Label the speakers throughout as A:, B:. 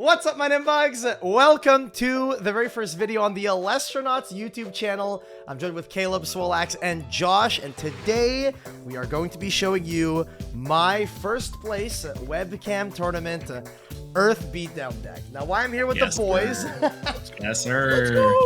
A: What's up, my Nimbugs? Welcome to the very first video on the Elestonauts YouTube channel. I'm joined with Caleb, Swolax, and Josh, and today we are going to be showing you my first place webcam tournament Earth Beatdown deck. Now, why I'm here with the boys...
B: Yes, sir.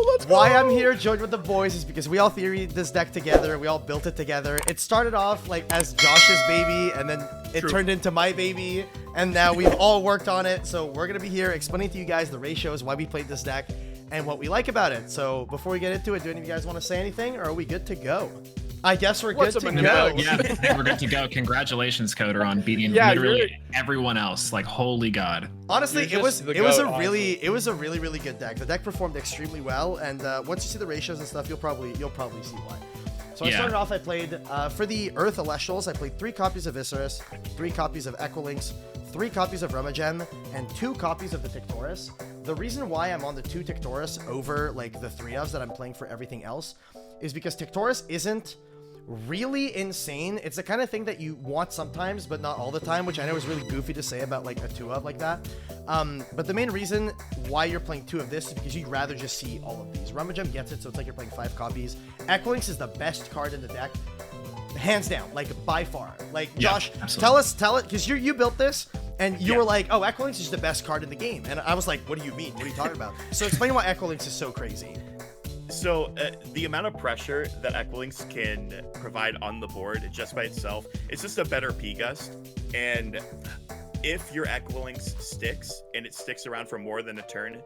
A: Let's go. Why I'm here joined with the boys is because we all theoried this deck together. We all built it together. It started off like as Josh's baby, and then it turned into my baby, and now we've all worked on it. So we're going to be here explaining to you guys the ratios, why we played this deck, and what we like about it. So before we get into it, do any of you guys want to say anything, or are we good to go? I guess we're good to go.
B: Yeah, I think we're good to go. Congratulations, Coder, on beating literally everyone else. Like, holy God. Honestly, it was a really good deck. The deck performed extremely well, and once you see the ratios and stuff, you'll probably see why. So I started off. I played for the Earth Elestrals. I played 3 copies of Vysceris, 3 copies of Equilynx, 3 copies of Rumagem, and 2 copies of the Tictorus. The reason why I'm on the 2 Tictorus over like the 3 ofs that I'm playing for everything else is because Tictorus isn't really insane. It's the kind of thing that you want sometimes, but not all the time, which I know is really goofy to say about like a 2-of like that. But the main reason why you're playing 2 of this is because you'd rather just see all of these. Rumagem gets it, so it's like you're playing 5 copies. Equilynx is the best card in the deck, hands down, like by far. Like, Josh, tell it, because you built this, and you were like, oh, Equilynx is the best card in the game. And I was like, what do you mean? What are you talking about? So explain why Equilynx is so crazy.
C: So the amount of pressure that Equilynx can provide on the board just by itself, it's just a better P-Gust. And if your Equilynx sticks, and it sticks around for more than a turn,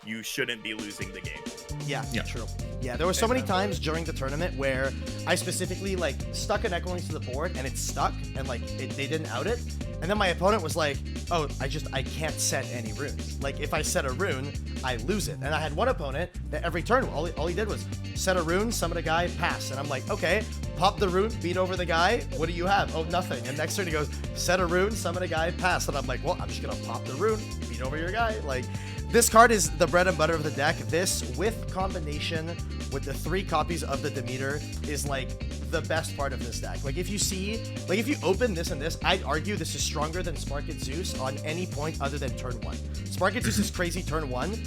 C: you shouldn't be losing the game.
A: Yeah, true. Yeah, there were so many times during the tournament where I specifically like stuck an Equilynx to the board and it stuck and like they didn't out it. And then my opponent was like, oh, I can't set any runes. Like if I set a rune, I lose it. And I had one opponent that every turn, all he did was set a rune, summon a guy, pass. And I'm like, okay, pop the rune, beat over the guy. What do you have? Oh, nothing. And next turn he goes, set a rune, summon a guy, pass. And I'm like, well, I'm just gonna pop the rune, beat over your guy. Like, this card is the bread and butter of the deck. This, with combination with the 3 copies of the Demeter, is like the best part of this deck. Like if you open this and this, I'd argue this is stronger than Sparked Zeus on any point other than turn 1. Sparked Zeus is crazy turn 1.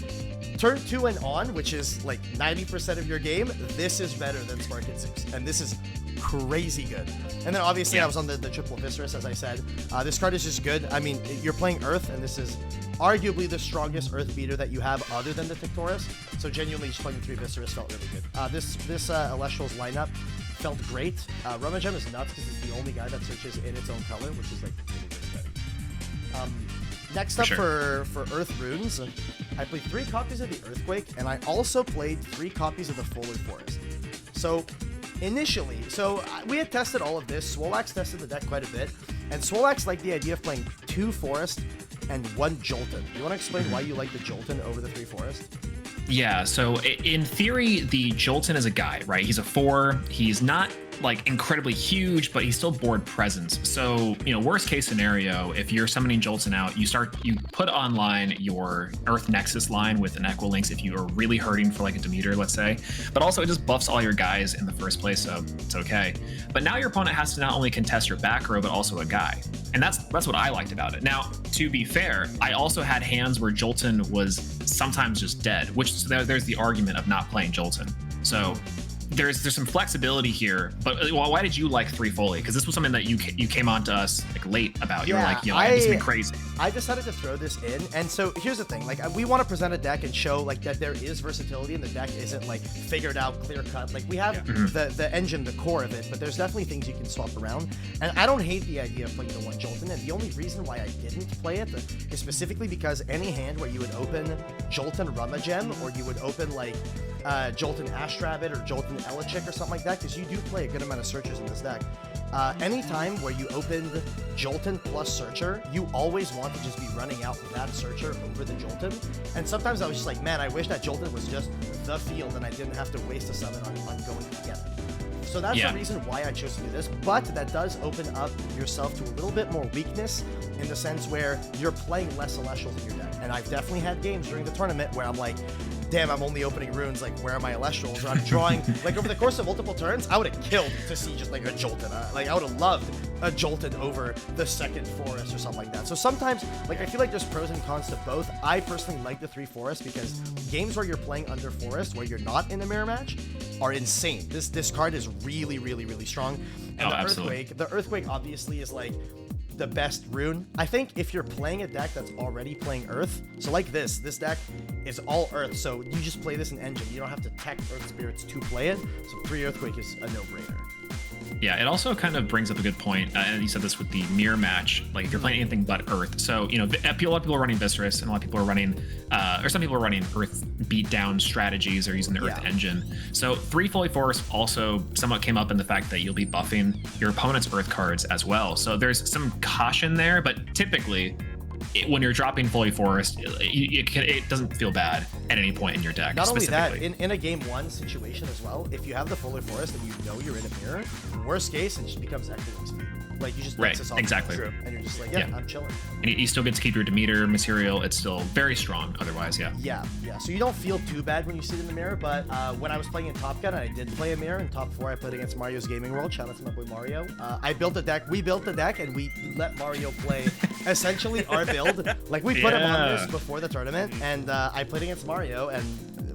A: Turn 2 and on, which is like 90% of your game, this is better than Sparked Zeus. And this is crazy good. And then obviously I was on the triple Vysceris, as I said. This card is just good. I mean, you're playing Earth, and this is arguably the strongest Earth beater that you have other than the Tictorus. So genuinely, just playing 3 Vysceris felt really good. This Elestrals lineup felt great. Rumagem is nuts because it's the only guy that searches in its own color, which is like really, really good. Next up for Earth runes, I played 3 copies of the Earthquake, and I also played 3 copies of the Fuller Forest. So initially, we had tested all of this. Swolax tested the deck quite a bit, and Swolax liked the idea of playing 2 Forest and 1 Jolton. You want to explain why you like the Jolton over the 3 Forest?
B: Yeah, so in theory, the Jolton is a guy, right? He's a 4. He's not like incredibly huge, but he's still board presence. So, you know, worst case scenario, if you're summoning Jolton out, you put online your Earth Nexus line with an Equilynx if you are really hurting for like a Demeter, let's say. But also it just buffs all your guys in the first place, so it's okay. But now your opponent has to not only contest your back row, but also a guy. And that's what I liked about it. Now, to be fair, I also had hands where Jolton was sometimes just dead, which there's the argument of not playing Jolton. So there's some flexibility here, but why did you like 3 Foley? Because this was something that you came on to us like late about. You were like, you know, it's been crazy.
A: I decided to throw this in, and so here's the thing: like we want to present a deck and show like that there is versatility, and the deck isn't like figured out, clear cut. Like we have the engine, the core of it, but there's definitely things you can swap around. And I don't hate the idea of playing the 1 Jolton, and the only reason why I didn't play it is specifically because any hand where you would open Jolton Rumagem, or you would open like Jolton Astrabbit or Jolton Elechick or something like that, because you do play a good amount of searchers in this deck. Anytime where you opened Jolton plus Searcher, you always want to just be running out that Searcher over the Jolton. And sometimes I was just like, man, I wish that Jolton was just the field and I didn't have to waste a summon on going to get it. So that's the reason why I chose to do this, but that does open up yourself to a little bit more weakness in the sense where you're playing less Elestrals in your deck. And I've definitely had games during the tournament where I'm like, damn, I'm only opening runes, like, where are my Elestrals? Or I'm drawing, like, over the course of multiple turns, I would have killed to see just, like, a Jolton. Like, I would have loved a Jolton over the second Forest or something like that. So sometimes, like, I feel like there's pros and cons to both. I personally like the 3 Forest because games where you're playing under Forest, where you're not in a mirror match, are insane. This card is really, really, really strong. And the Earthquake obviously is like the best rune. I think if you're playing a deck that's already playing Earth, so like this deck is all Earth, so you just play this in Engine. You don't have to tech Earth Spirits to play it. So 3 Earthquake is a no-brainer.
B: Yeah, it also kind of brings up a good point, and you said this with the mirror match. Like, if you're playing anything but Earth, so a lot of people are running Vysceris, and a lot of people are running, or some people are running Earth beatdown strategies or using the Earth engine. So 3 Fully Forest also somewhat came up in the fact that you'll be buffing your opponent's Earth cards as well. So there's some caution there, but typically, when you're dropping Fully Forest, it doesn't feel bad at any point in your deck.
A: Not only that, in a game 1 situation as well, if you have the Fully Forest and you know you're in a mirror, worst case, it just becomes Equilynx. Like, you just
B: this off exactly,
A: and you're just like, yeah, I'm chilling.
B: And you still get to keep your Demeter material. It's still very strong otherwise,
A: Yeah. So you don't feel too bad when you sit in the mirror, but when I was playing in Top Gun, and I did play a mirror in Top 4, I played against Mario's Gaming World. Shout out to my boy Mario. I built a deck. We built the deck, and we let Mario play essentially our build. Like, we put him on this before the tournament, and I played against Mario, and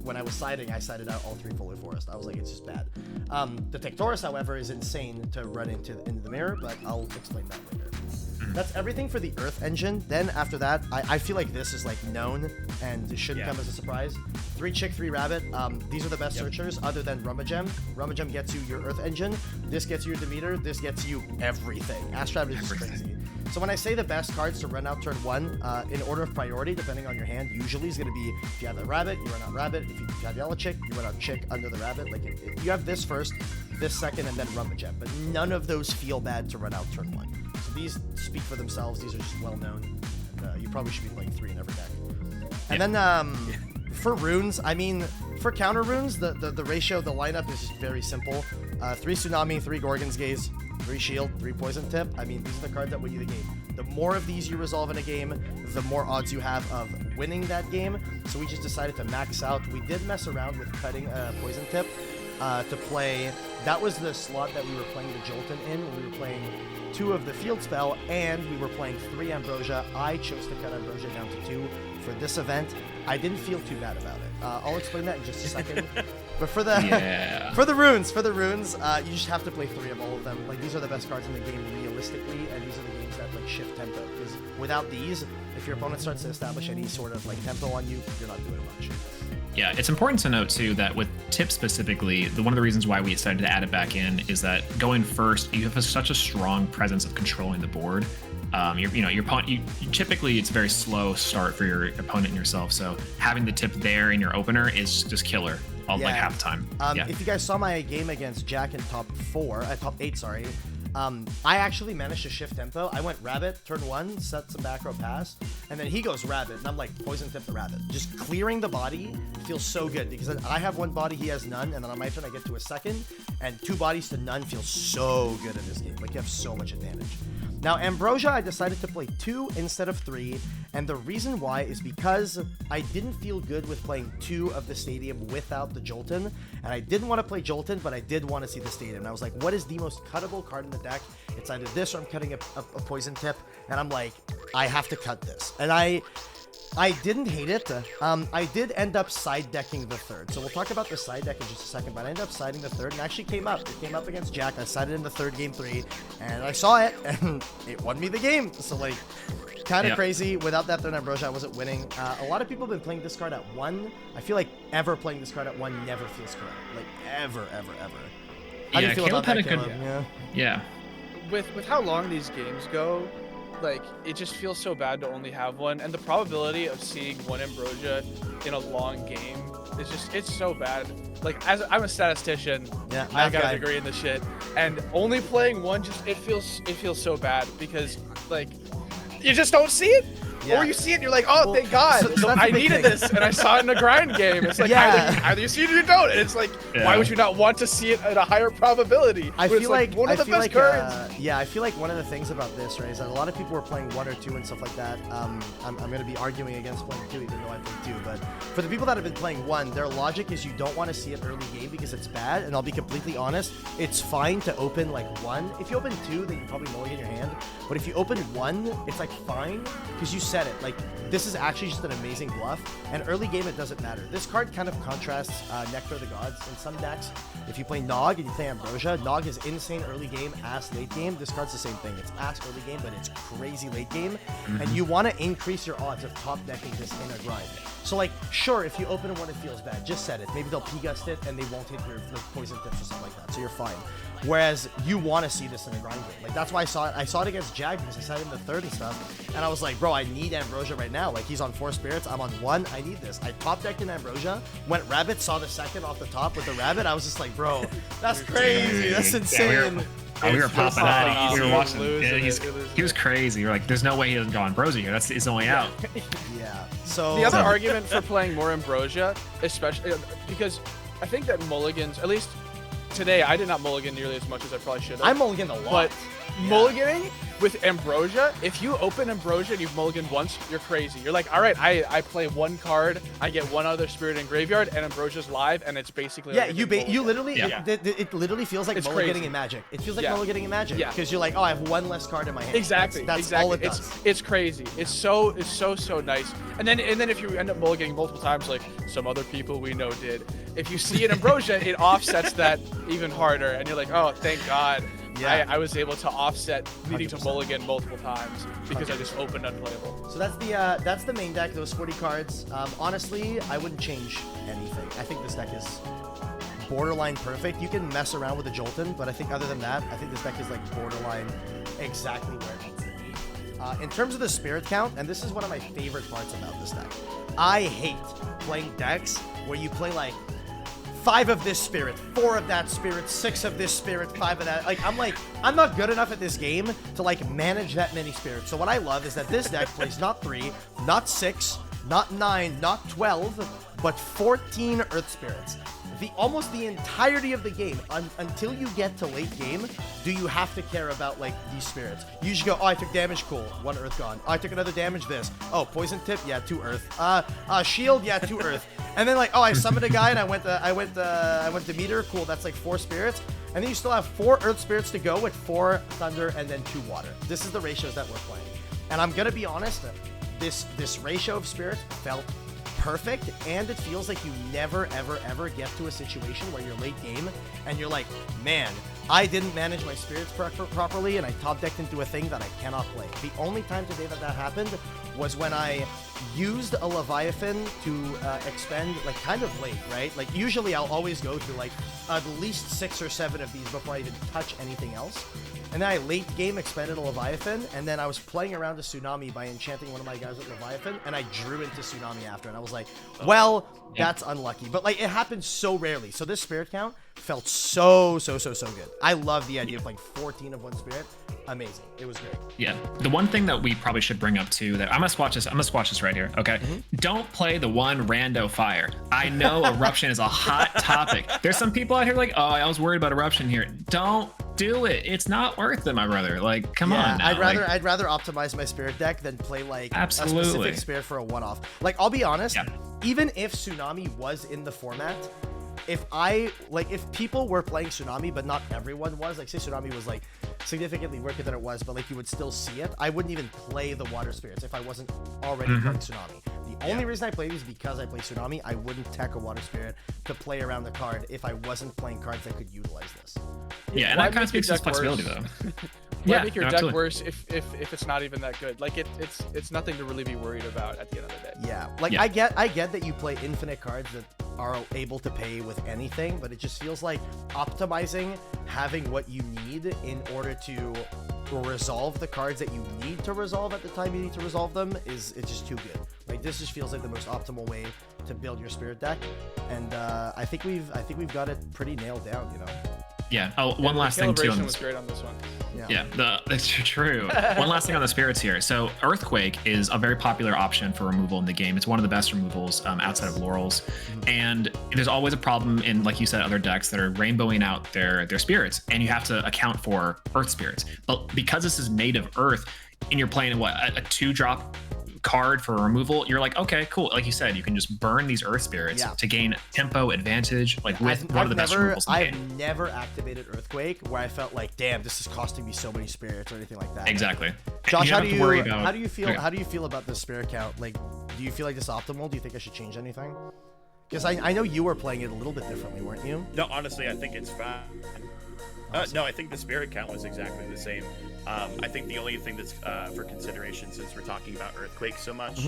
A: when I was siding, I sided out all 3 Fully Forest. I was like, it's just bad. The Tectorus, however, is insane to run into the mirror, but I'll explain that later. That's everything for the Earth engine. Then after that, I feel like this is like known and it shouldn't come as a surprise. 3 Chick, 3 Rabbit. These are the best searchers other than Rummagem. Rummagem gets you your Earth engine. This gets you your Demeter. This gets you everything. Astrab is just crazy. So when I say the best cards to run out turn 1, in order of priority, depending on your hand, usually is going to be, if you have the Rabbit, you run out Rabbit. If you have Yellow Chick, you run out Chick under the Rabbit. Like, if you have this first, this second, and then Rummagem. But none of those feel bad to run out turn 1. So these speak for themselves. These are just well known. And, you probably should be playing 3 in every deck. And then for runes, I mean, for counter runes, the ratio, the lineup is just very simple. 3 Tsunami, 3 Gorgon's Gaze, 3 Shield, 3 Poison Tip. I mean, these are the cards that win you the game. The more of these you resolve in a game, the more odds you have of winning that game. So we just decided to max out. We did mess around with cutting Poison Tip to play. That was the slot that we were playing the Jolton in when we were playing 2 of the field spell, and we were playing 3 Ambrosia. I chose to cut Ambrosia down to 2 for this event. I didn't feel too bad about it. I'll explain that in just a second. But for the for the runes, you just have to play 3 of all of them. Like, these are the best cards in the game realistically, and these are the games that like shift tempo. Because without these, if your opponent starts to establish any sort of like tempo on you, you're not doing much.
B: Yeah, it's important to note too that with Tip specifically, one of the reasons why we decided to add it back in is that going first, you have such a strong presence of controlling the board. Your opponent. Typically, it's a very slow start for your opponent and yourself. So having the Tip there in your opener is just killer. Like half the time.
A: If you guys saw my game against Jack in top 8, sorry. I actually managed to shift tempo. I went Rabbit, turn 1, set some back row pass, and then he goes Rabbit, and I'm like, Poison Tip the Rabbit. Just clearing the body feels so good, because I have 1 body, he has none, and then on my turn I get to a second, and 2 bodies to none feels so good in this game. Like, you have so much advantage. Now, Ambrosia, I decided to play 2 instead of 3, and the reason why is because I didn't feel good with playing 2 of the Stadium without the Jolton, and I didn't want to play Jolton, but I did want to see the Stadium. And I was like, what is the most cuttable card in the deck? It's either this or I'm cutting a Poison Tip, and I'm like, I have to cut this. And I didn't hate it. I did end up side decking the 3rd. So we'll talk about the side deck in just a second, but I ended up siding the 3rd and actually came up. It came up against Jack. I sided in the 3rd game 3, and I saw it, and it won me the game. So, like, kind of crazy. Without that 3rd Ambrosia, I wasn't winning. A lot of people have been playing this card at 1. I feel like ever playing this card at 1 never feels correct. Like, ever. How do you feel about that, Caleb?
B: Yeah.
D: With how long these games go, like, it just feels so bad to only have 1, and the probability of seeing 1 Ambrosia in a long game is just, it's so bad. Like, as I'm a statistician, I got a degree in this shit, and only playing 1 just, it feels so bad, because, like, you just don't see it. Or you see it and you're like, oh, thank God. So I needed this, and I saw it in a grind game. It's like, either you see it or you don't. And it's like, why would you not want to see it at a higher probability?
A: I feel like
D: one of the best cards.
A: I feel like one of the things about this, right, is that a lot of people were playing 1 or 2 and stuff like that. I'm going to be arguing against playing 2, even though I play 2. But for the people that have been playing 1, their logic is you don't want to see it early game because it's bad. And I'll be completely honest, it's fine to open like 1. If you open 2, then you probably mulligan your hand. But if you open 1, it's like fine because you said it. Like, this is actually just an amazing bluff. And early game, it doesn't matter. This card kind of contrasts Nectar of the Gods in some decks. If you play Nog and you play Ambrosia, Nog is insane early game, ass late game. This card's the same thing. It's ass early game, but it's crazy late game. And you want to increase your odds of top decking this in a grind. So, like, sure, if you open 1, it feels bad. Just set it. Maybe they'll P-Gust it and they won't hit your poison tips or something like that. So you're fine. Whereas you want to see this in a grind game. Like, that's why I saw it. I saw it against Jag because I saw it in the 3rd and stuff. And I was like, bro, I need Ambrosia right now. Like, he's on 4 spirits. I'm on 1. I need this. I top decked in Ambrosia. Went Rabbit. Saw the 2nd off the top with the Rabbit. I was just like, bro, that's crazy. That's insane.
B: We were popping out. We were watching. He was crazy. We were like, there's no way he doesn't go Ambrosia here. That's his only out.
A: Yeah. So
D: the other argument for playing more Ambrosia, especially because I think that mulligans, at least today, I did not mulligan nearly as much as I probably should have.
A: I mulliganed a lot.
D: But mulliganing with Ambrosia, if you open Ambrosia and you've mulliganed once, you're crazy. You're like, all right, I play 1 card, I get 1 other spirit in graveyard, and Ambrosia's live, and it's basically
A: you literally it literally feels like mulliganing in Magic. It feels like mulliganing in Magic because you're like, oh, I have 1 less card in my hand.
D: Exactly.
A: That's all it does.
D: It's crazy. It's so nice. And then if you end up mulliganing multiple times, like some other people we know did, if you see an Ambrosia, it offsets that even harder, and you're like, oh, thank God. Yeah. I was able to offset needing to mulligan multiple times because 100%. I just opened unplayable.
A: So that's the main deck, those 40 cards. Honestly, I wouldn't change anything. I think this deck is borderline perfect. You can mess around with the Jolton, but I think other than that, I think this deck is like borderline exactly where it needs to be. In terms of the spirit count, and this is one of my favorite parts about this deck, I hate playing decks where you play like 5 of this spirit, 4 of that spirit, 6 of this spirit, 5 of that. Like, I'm not good enough at this game to like manage that many spirits. So what I love is that this deck plays not 3, not 6, not 9, not 12, but 14 Earth Spirits. Almost the entirety of the game, until you get to late game, do you have to care about like these spirits. You just go, oh, I took damage, cool, 1 Earth gone. Oh, I took another damage, this. Oh, poison tip, yeah, 2 Earth. Shield, yeah, 2 Earth. And then like, oh, I summoned a guy and I went Demeter, cool, that's like 4 spirits. And then you still have 4 Earth Spirits to go with 4 Thunder and then 2 Water. This is the ratios that we're playing. And I'm gonna be honest, this ratio of spirits felt perfect, and it feels like you never ever get to a situation where you're late game and you're like, man, I didn't manage my spirits properly and I top decked into a thing that I cannot play. The only time today that happened was when I used a Leviathan to expend, like, kind of late, right? Like, usually I'll always go through like at least 6 or 7 of these before I even touch anything else. And then I late game expended a Leviathan, and then I was playing around a Tsunami by enchanting one of my guys with Leviathan, and I drew into Tsunami after, and I was like, well, that's unlucky. But like, it happens so rarely. So this spirit count felt so good. I love the idea of like 14 of 1 spirit. Amazing. It was great.
B: Yeah. The one thing that we probably should bring up too, that I'm gonna swatch this right here. Okay. Don't play the 1 rando fire. I know eruption is a hot topic. There's some people out here like, oh, I was worried about eruption here. Don't do it. It's not worth it, my brother. Like, come on now.
A: I'd rather optimize my spirit deck than play like a specific spirit for a one-off. Like, I'll be honest, even if Tsunami was in the format, if people were playing Tsunami but not everyone was, like say Tsunami was like significantly worse than it was, but like you would still see it, I wouldn't even play the water spirits if I wasn't already playing Tsunami. The only reason I play these is because I play Tsunami. I wouldn't tech a water spirit to play around the card if I wasn't playing cards that could utilize this.
B: Yeah, and that kind of speaks to flexibility though.
D: Why make your deck worse if it's not even that good? Like it's nothing to really be worried about at the end of the day.
A: Yeah, like I get that you play infinite cards that are able to pay with anything, but it just feels like optimizing having what you need in order to resolve the cards that you need to resolve at the time you need to resolve them it's just too good. Like, this just feels like the most optimal way to build your spirit deck, and I think we've got it pretty nailed down, you know.
B: Yeah. Oh, one last thing too.
D: Calibration was great on this one.
B: Yeah, that's true. One last thing on the spirits here. So Earthquake is a very popular option for removal in the game. It's one of the best removals outside of Laurels. And there's always a problem in, like you said, other decks that are rainbowing out their spirits, and you have to account for Earth spirits. But because this is native Earth, and you're playing a 2-drop card for removal, you're like, okay, cool. Like you said, you can just burn these Earth spirits to gain tempo advantage, like with one of the best removals in the game.
A: I've never activated Earthquake where I felt like, damn, this is costing me so many spirits or anything like that.
B: Exactly.
A: Josh, how do you feel? Okay. How do you feel about the spirit count? Like, do you feel like this is optimal? Do you think I should change anything? Because I know you were playing it a little bit differently, weren't you?
C: No, honestly, I think it's fine. No, I think the spirit count was exactly the same. I think the only thing that's for consideration, since we're talking about Earthquake so much,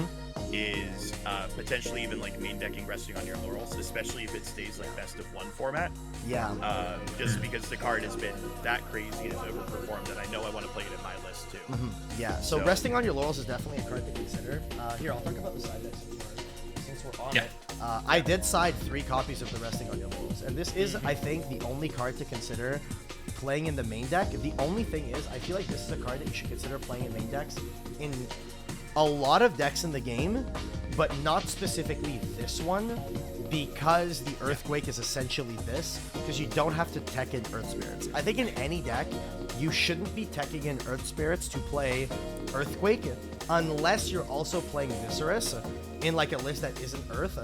C: is potentially even like main decking resting on your laurels, especially if it stays like best of 1 format.
A: Yeah.
C: Just because the card has been that crazy and overperformed that I know I want to play it in my list too.
A: Yeah. So resting on your laurels is definitely a card to consider. Here, I'll talk about the side decks since we're on it. I did side 3 copies of the resting on your laurels, and this is, I think, the only card to consider playing in the main deck. The only thing is, I feel like this is a card that you should consider playing in main decks in a lot of decks in the game, but not specifically this one, because the Earthquake is essentially this, because you don't have to tech in Earth Spirits. I think in any deck, you shouldn't be teching in Earth Spirits to play Earthquake, unless you're also playing Vysceris in like a list that isn't Earth.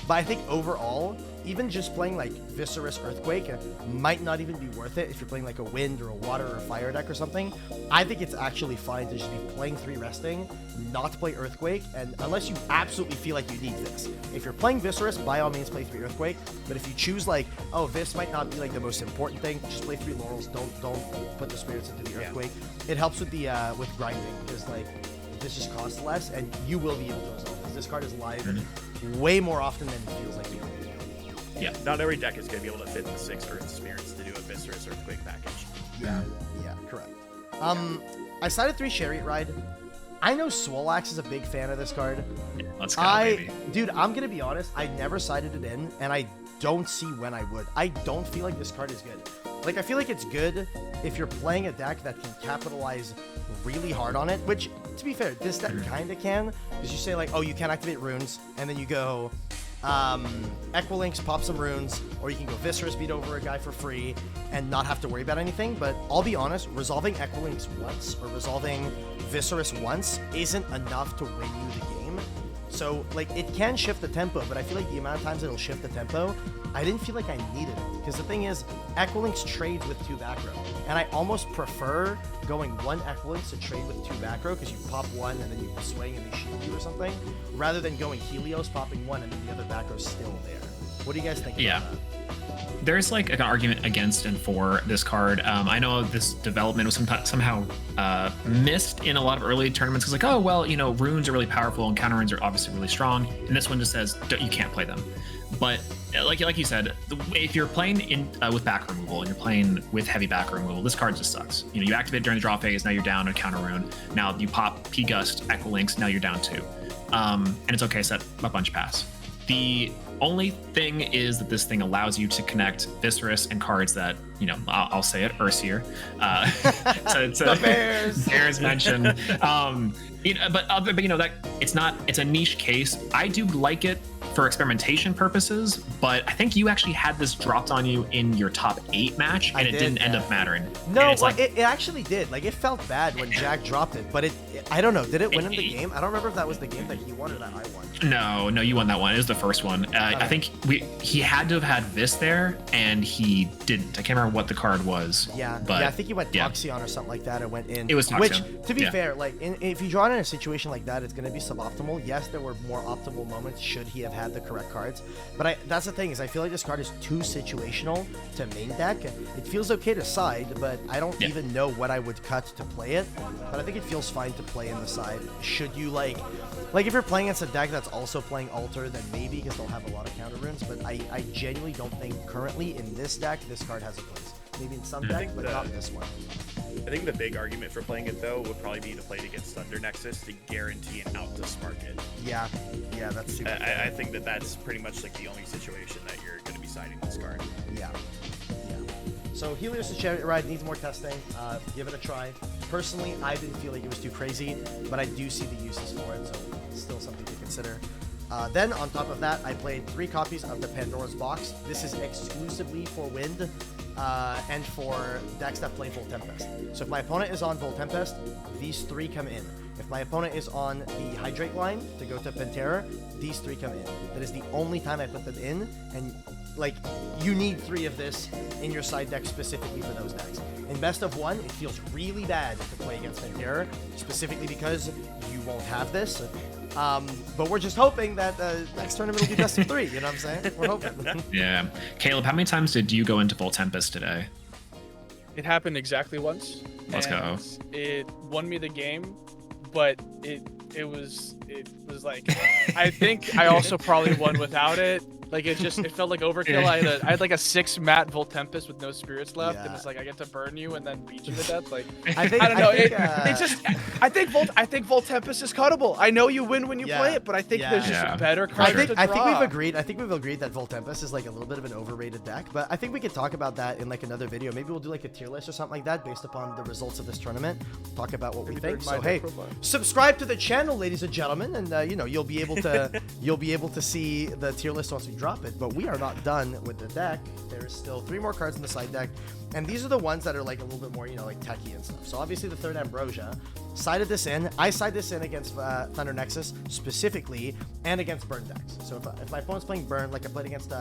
A: But I think overall, even just playing like Vysceris Earthquake might not even be worth it if you're playing like a wind or a water or a fire deck or something. I think it's actually fine to just be playing 3 resting, not to play Earthquake, and unless you absolutely feel like you need this. If you're playing Vysceris, by all means play 3 Earthquake, but if you choose like, oh, this might not be like the most important thing, just play 3 Laurels, don't put the spirits into the Earthquake. It helps with the with grinding, because like this just costs less and you will be able to resolve, because this card is live way more often than it feels like you will be.
C: Yeah, not every deck is going to be able to fit the 6 Earth Spirits to do a Vysceris Earthquake package.
A: Yeah, correct. I sided 3 Chariot Ride. I know Swolax is a big fan of this card.
B: Let's go, baby.
A: Dude, I'm going to be honest, I never sided it in, and I don't see when I would. I don't feel like this card is good. Like, I feel like it's good if you're playing a deck that can capitalize really hard on it, which, to be fair, this deck kind of can, because you say, like, oh, you can't activate runes, and then you go Equilynx, pop some runes, or you can go Vysceris, beat over a guy for free, and not have to worry about anything. But I'll be honest, resolving Equilynx once, or resolving Vysceris once, isn't enough to win you the game. So, like, it can shift the tempo, but I feel like the amount of times it'll shift the tempo, I didn't feel like I needed it. Because the thing is, Equilynx trades with 2 back row, and I almost prefer going 1 Equilynx to trade with 2 back row, because you pop 1 and then you swing and they shield you or something, rather than going Helios, popping 1, and then the other back row's still there. What do you guys think about that?
B: There's like an argument against and for this card. I know this development was somehow missed in a lot of early tournaments, because like, oh, well, you know, runes are really powerful and counter runes are obviously really strong, and this one just says you can't play them. But like you said, if you're playing in with back removal and you're playing with heavy back removal, this card just sucks. You know, you activate during the draw phase, now you're down a counter rune. Now you pop P-Gust, Equilynx, now you're down 2. And it's okay, set a bunch pass. The only thing is that this thing allows you to connect Vysceris and cards that, you know, I'll say it, Ursier. So it's
A: the Bears.
B: Bears mentioned. You know, but you know that it's a niche case. I do like it for experimentation purposes, but I think you actually had this dropped on you in your top 8 match, and it didn't end up mattering.
A: No, like, it actually did. Like, it felt bad when Jack dropped it, but I don't know. Did it win him the game? I don't remember if that was the game that he won or that I won.
B: No, you won that one. It was the first one. I think he had to have had Vis there, and he didn't. I can't remember what the card was.
A: Yeah, I think he went Toxion or something like that. It went in.
B: It was Toxion.
A: Which, to be fair, like if you draw it in a situation like that, it's going to be suboptimal. Yes, there were more optimal moments should he have had the correct cards. But that's the thing, is I feel like this card is too situational to main deck. It feels okay to side, but I don't even know what I would cut to play it. But I think it feels fine to play in the side. Should you like if you're playing against a deck that's also playing Altar, then maybe, because they'll have a lot of counter runes. But I genuinely don't think currently in this deck this card has a place. Maybe in some deck, but not in this one.
C: I think the big argument for playing it, though, would probably be to play it against Thunder Nexus to guarantee an out to spark it.
A: Yeah, that's super
C: I think that's pretty much like the only situation that you're going to be siding this card.
A: Yeah. So Helios' Chariot Ride needs more testing. Give it a try. Personally, I didn't feel like it was too crazy, but I do see the uses for it, so it's still something to consider. Then, on top of that, I played 3 copies of the Pandora's Box. This is exclusively for Wind and for decks that play Volt Tempest. So if my opponent is on Volt Tempest, these 3 come in. If my opponent is on the Hydrate line to go to Pantera, these 3 come in. That is the only time I put them in, and like, you need 3 of this in your side deck specifically for those decks. In best of 1, it feels really bad to play against Pantera, specifically because you won't have this. But we're just hoping that next tournament will be best of 3, you know what I'm saying? We're hoping.
B: Yeah. Caleb, how many times did you go into Volt Tempest today?
D: It happened exactly once.
B: Let's go.
D: It won me the game, but it was like, I think I also probably won without it. Like, it felt like overkill. I had like a 6 mat Volt Tempest with no spirits left, and it's like I get to burn you and then beat you to death. Like, I don't know. I think Volt Tempest is cuttable. I know you win when you play it, but I think there's just better cards to draw.
A: I think we've agreed that Volt Tempest is like a little bit of an overrated deck, but I think we could talk about that in like another video. Maybe we'll do like a tier list or something like that based upon the results of this tournament. Talk about what we think. So hey, subscribe to the channel, ladies and gentlemen, and you know, you'll be able to see the tier list once we drop it. But we are not done with the deck. There's still 3 more cards in the side deck, and these are the ones that are like a little bit more, you know, like techie and stuff. So obviously the 3rd Ambrosia, sided this in. I side this in against Thunder Nexus specifically, and against burn decks. So if my opponent's playing burn, like I played against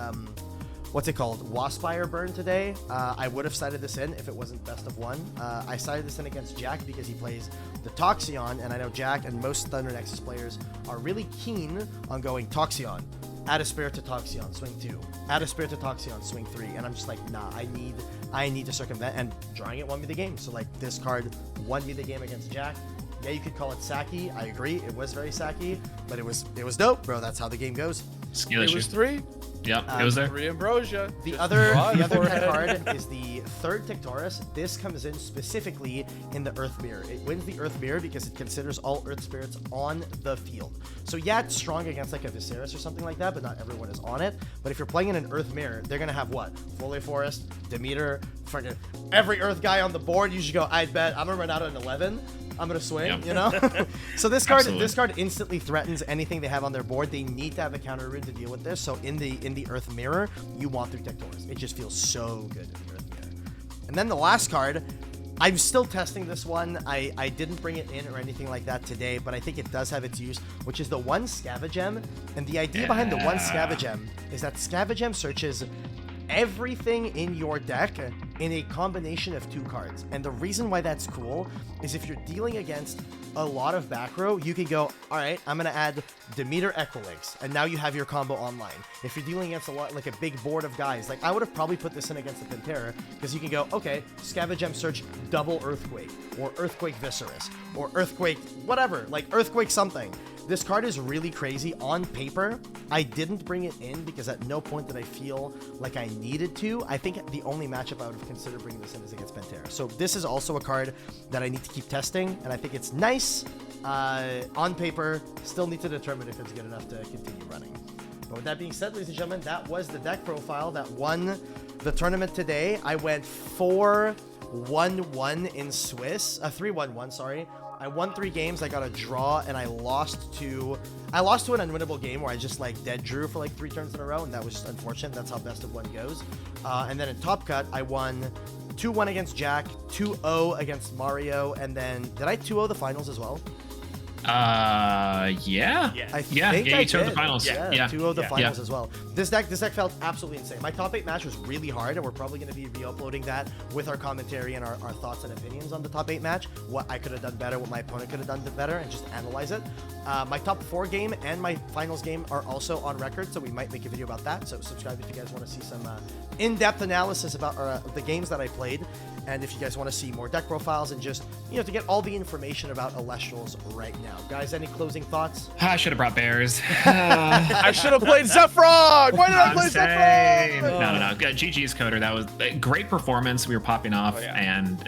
A: what's it called, Waspire Burn today, I would have sided this in if it wasn't best of 1. I sided this in against Jack because he plays the Toxion, and I know Jack and most Thunder Nexus players are really keen on going Toxion, add a Spirit to Toxion, swing 2, add a Spirit to Toxion, swing 3, and I'm just like, nah, I need to circumvent, and drawing it won me the game. So like, this card won me the game against Jack. Yeah, you could call it sacky. I agree, it was very sacky, but it was dope, bro. That's how the game goes.
B: Skill
D: it
B: issue.
D: was 3.
B: Yep, it was there.
D: 3 Ambrosia.
A: The other card is the 3rd Tictorus. This comes in specifically in the Earth Mirror. It wins the Earth Mirror because it considers all Earth spirits on the field. So yeah, it's strong against like a Vysceris or something like that, but not everyone is on it. But if you're playing in an Earth Mirror, they're gonna have what? Foliar Forest, Demeter, freaking every Earth guy on the board. You should go, I bet I'm gonna run out at an 11. I'm gonna swing, you know. So this card instantly threatens anything they have on their board. They need to have a counter rune to deal with this. So in the Earth Mirror, you want 3 Tictorus. It just feels so good in the Earth Mirror. And then the last card, I'm still testing this one. I didn't bring it in or anything like that today, but I think it does have its use, which is the 1 Scavengem. And the idea behind the 1 Scavengem is that Scavengem searches everything in your deck in a combination of 2 cards. And the reason why that's cool is if you're dealing against a lot of back row, you can go, all right, I'm going to add Demeter Equilynx, and now you have your combo online. If you're dealing against a lot, like a big board of guys, like I would have probably put this in against the Pantera, because you can go, okay, Scavengem search double Earthquake, or Earthquake Vysceris, or Earthquake whatever, like Earthquake something. This card is really crazy. On paper, I didn't bring it in because at no point did I feel like I needed to. I think the only matchup I would have considered bringing this in is against Pantera. So this is also a card that I need to keep testing, and I think it's nice. On paper, still need to determine if it's good enough to continue running. But with that being said, ladies and gentlemen, that was the deck profile that won the tournament today. I went 4-1-1 in Swiss. 3-1-1, sorry. I won 3 games, I got a draw, and I lost to an unwinnable game where I just like dead drew for like 3 turns in a row, and that was unfortunate. That's how best of 1 goes. And then in Top Cut, I won 2-1 against Jack, 2-0 against Mario, and then did I 2-0 the finals as well?
B: Yeah.
A: I think I did.
B: The finals.
A: Yeah, 2-0 the finals as well. This deck felt absolutely insane. My top 8 match was really hard, and we're probably going to be re-uploading that with our commentary and our thoughts and opinions on the top 8 match. What I could have done better, what my opponent could have done better, and just analyze it. My top 4 game and my finals game are also on record, so we might make a video about that. So subscribe if you guys want to see some in-depth analysis about the games that I played. And if you guys want to see more deck profiles and just, you know, to get all the information about Elestrals right now. Guys, any closing thoughts?
B: I should have brought bears.
D: I should have played Zephron! Why did I play Zephron?
B: No. GG's Coder. That was a great performance. We were popping off, and,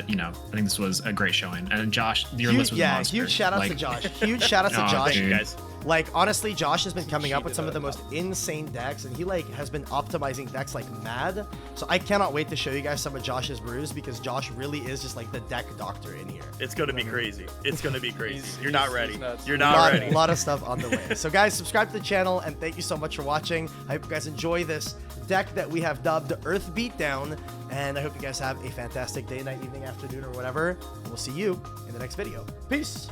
B: you know, I think this was a great showing. And Josh, your list was monster.
A: Huge shout-outs to Josh. Huge shout-outs to Josh.
C: Thank you, guys.
A: Like, honestly, Josh has been coming up with some of the most insane decks, and he like has been optimizing decks like mad. So I cannot wait to show you guys some of Josh's brews, because Josh really is just like the deck doctor in here.
C: It's gonna be crazy. It's gonna be crazy. You're not ready. You're not ready.
A: A lot of stuff on the way. So guys, subscribe to the channel, and thank you so much for watching. I hope you guys enjoy this deck that we have dubbed Earth Beatdown, and I hope you guys have a fantastic day, night, evening, afternoon, or whatever. And we'll see you in the next video. Peace.